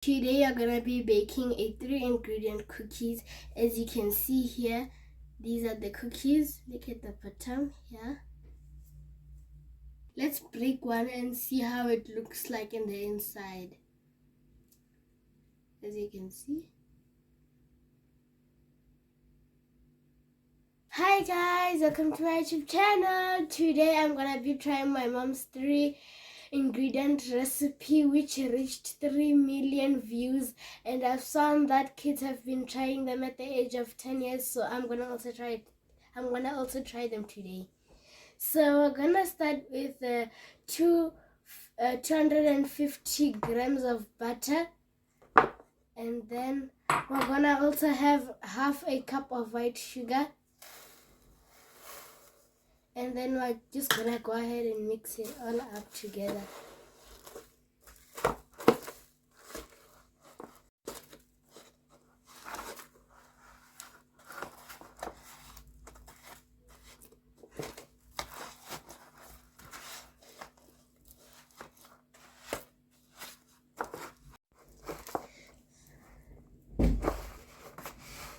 Today I'm gonna be baking a 3-ingredient cookies. As you can see here, these are the cookies. Look at the bottom here. Let's break one and see how it looks like in the inside. As you can see. Hi guys, welcome to my YouTube channel. Today I'm gonna be trying my mom's 3-ingredient recipe which reached 3 million views, and I've found that kids have been trying them at the age of 10 years, so I'm gonna also try them today. So we're gonna start with 250 grams of butter, and then we're gonna also have half a cup of white sugar, and then we're just gonna go ahead and mix it all up together.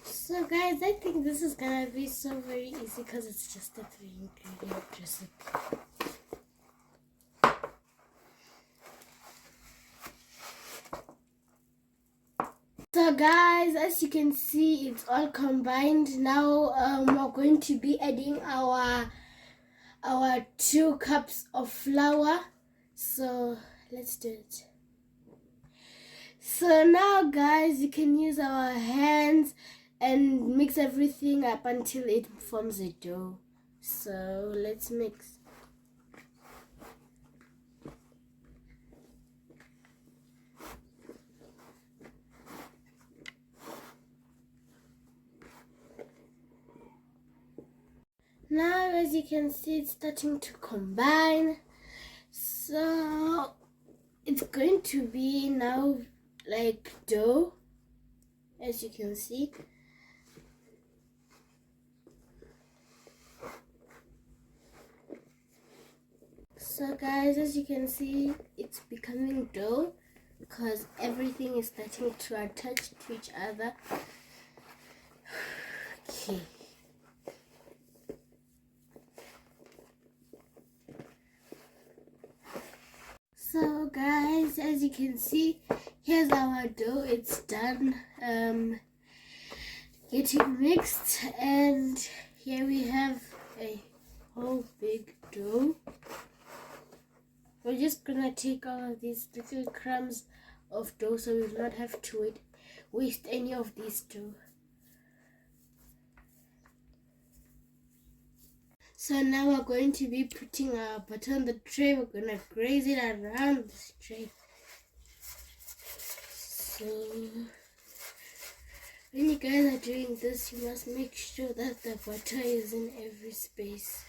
So guys, I think this is gonna be so very easy because it's just a 3-ingredient recipe. So guys, as you can see, it's all combined. Now we're going to be adding our 2 cups of flour. So let's do it. So now guys, you can use our hands and mix everything up until it forms a dough. So let's mix. Now as you can see, it's starting to combine. So it's going to be now like dough, as you can see. So guys, as you can see, it's becoming dough because everything is starting to attach to each other. Okay. So guys, as you can see, here's our dough. It's done getting mixed, and here we have a whole big dough. We're just gonna take all of these little crumbs of dough so we will not have to waste any of this dough. So now we're going to be putting our butter on the tray. We're gonna graze it around this tray. So when you guys are doing this, you must make sure that the butter is in every space.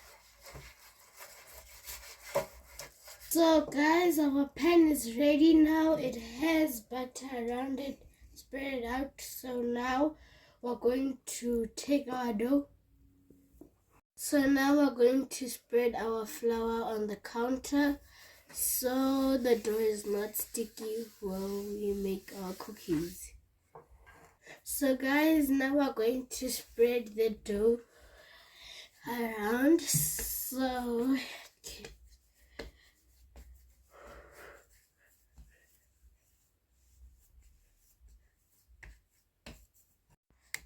So guys, our pan is ready now. It has butter around it, spread it out. So now we're going to take our dough. So now we're going to spread our flour on the counter so the dough is not sticky while we make our cookies. So guys, now we're going to spread the dough around. So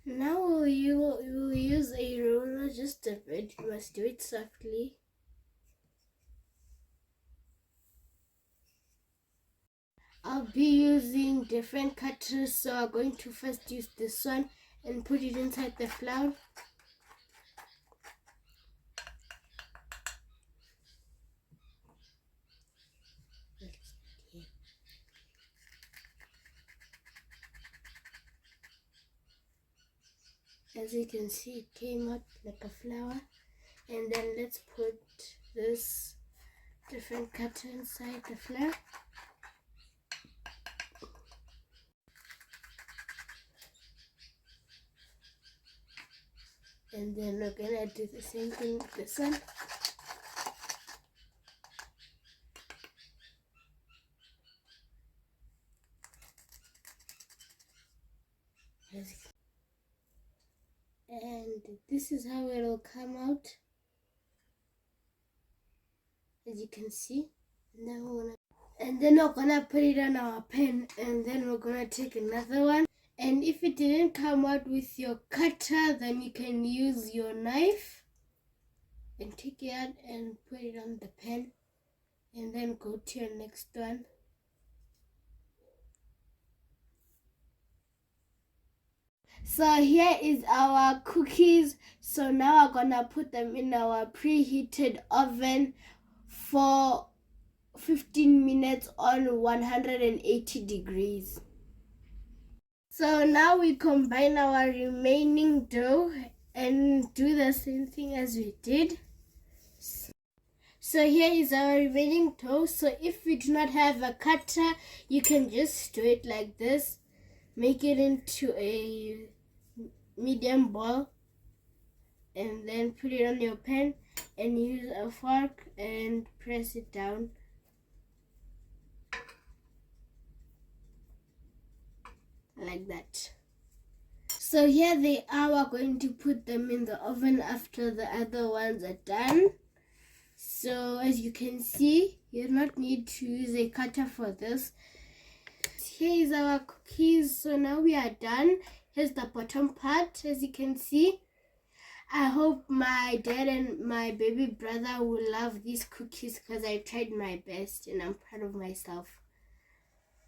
now we'll use a roller just a bit. You must do it softly. I'll be using different cutters, so I'm going to first use this one and put it inside the flour. As you can see, it came out like a flower. And then let's put this different cutter inside the flour. And then we're gonna do the same thing with this one. And this is how it'll come out, as you can see. And then we're gonna put it on our pen, and then we're gonna take another one. And if it didn't come out with your cutter, then you can use your knife and take it out and put it on the pen, and then go to your next one. So here is our cookies. So now we're gonna put them in our preheated oven for 15 minutes on 180 degrees. So now we combine our remaining dough and do the same thing as we did. So here is our remaining dough. So if you do not have a cutter, you can just do it like this. Make it into a medium ball and then put it on your pan and use a fork and press it down. Like that. So here they are. We're going to put them in the oven after the other ones are done. So as you can see, you do not need to use a cutter for this. Here is our cookies. So now we are done. Here's the bottom part, as you can see. I hope my dad and my baby brother will love these cookies because I tried my best and I'm proud of myself.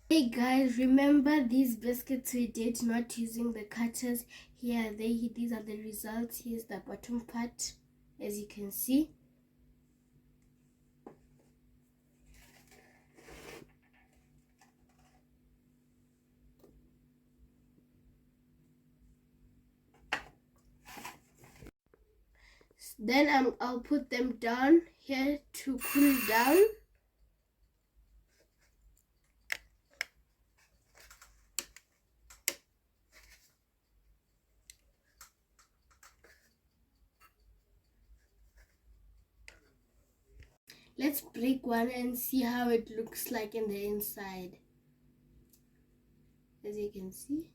Hey guys, remember these biscuits we did not using the cutters? Here these are the results. Here's the bottom part, as you can see. Then I'll put them down here to cool down. Let's break one and see how it looks like in the inside. As you can see.